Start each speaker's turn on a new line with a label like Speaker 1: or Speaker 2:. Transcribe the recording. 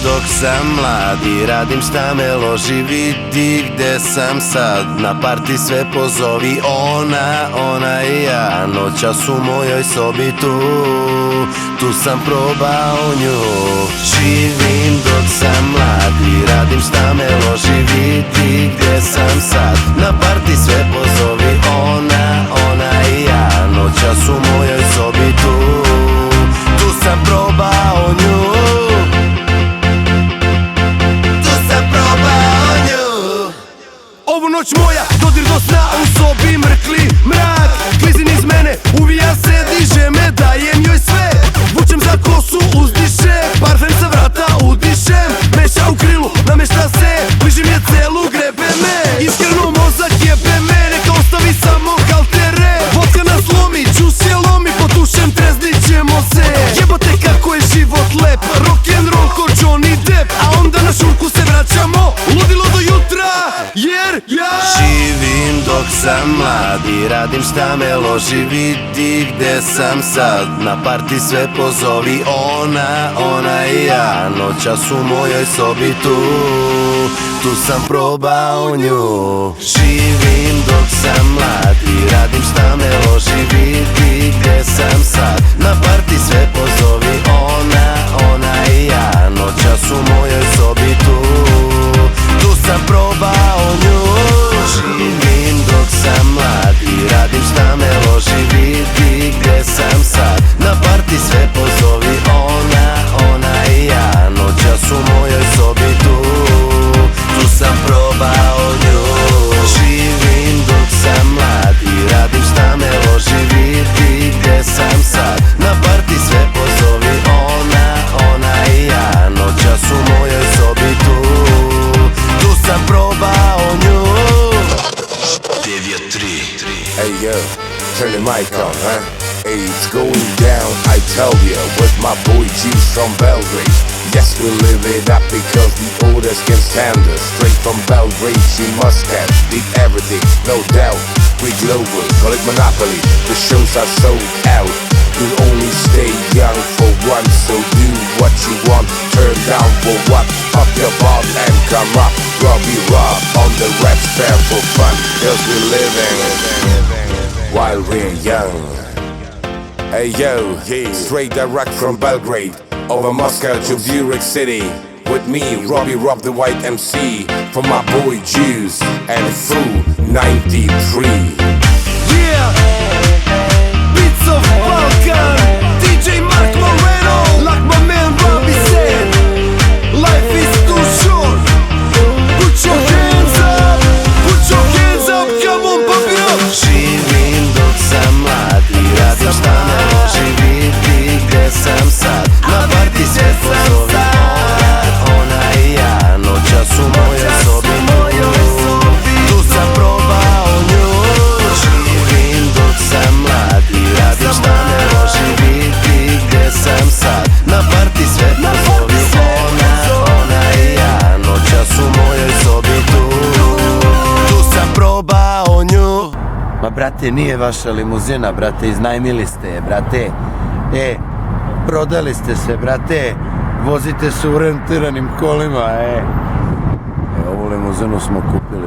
Speaker 1: dok sam mlad i radim šta me loži, vidi gde sam sad. Na parti sve pozovi, ona i ja. Noćas u mojoj sobi tu sam probao nju. Živim dok sam mlad i radim šta me loži, vidi gde sam sad. Na parti sve pozovi, ona i ja. Noćas u mojoj sobi tu sam probao nju. Ovu noć moja, dodir do sna, u sobi mrkli mrak. Klizin iz mene, uvija se, diže me, dajem joj sve. Vučem za kosu, uzdiše, parfem sa vrata udišem. Meša u krilu, namešta se, bližim je celu, grebe me. Iskreno mozak jebe me, neka ostavi samo haltere. Vodka nas lomi, džus je lomi, potušem, treznit ćemo se. Jebote kako je život lep, rock'n'roll ko Johnny Depp. A onda na šurku se vraćamo, ludilo do jutra, jer ja živim dok sam mlad i radim šta me loži, vidi gde sam sad. Na parti sve pozovi, ona i ja. Noćas u mojoj sobi tu sam probao nju. Živim dok sam mlad i radim šta me loži, vidi gde sam sad. Na parti sve pozovi, ona i ja. Noćas u mojoj sobi tu sam probao nju. Živim dok sam mlad i radim šta me loži, vidi gde sam sad. Na parti sve pozovi, ona i ja. Noćas u mojoj sobi tu sam probao nju. Živim dok sam mlad i radim šta me loži, vidi gde sam sad. Na parti sve pozovi, ona i ja. Noćas u mojoj sobi tu sam probao nju. 9-3.
Speaker 2: Hey yo, turn the mic on, huh? Hey, it's going down, I tell ya, with my boy Juice from Belgrade. Yes, we live it up because the orders can stand us. Straight from Belgrade, she must have did everything, no doubt. We global, call it monopoly. The shows are sold out. You'll only stay young for once, so do what you want. Turn down for what? Up your ball and come up. Robbie Rob on the rap fair for fun. Cause we're living while we're young. Hey yo, straight direct from Belgrade, over Moscow to Zurich City. With me, Robbie Rob the White MC, for my boy Juice and Fu 93.
Speaker 1: Yeah! Beats of Balkan, DJ Marko Moreno. Like my man Robbie said, life is too short. Put your hands up, come on, pump it up. Živim dok sam mlad i radim šta me loži, vidi gde sam sad. Na parti sve pozovi, ona i ja. Noćas u mojoj sobi, tu sam probao nju. Živim dok sam mlad i radim šta me loži, vidi gde sam sad. Na parti sve pozovi, ona i ja. Noćas u mojoj sobi, tu sam probao nju. Ma brate, nije vaša limuzina, brate, iznajmili ste je, brate. Prodali ste se, brate. Vozite se u rentiranim kolima, Ovu limuzinu smo kupili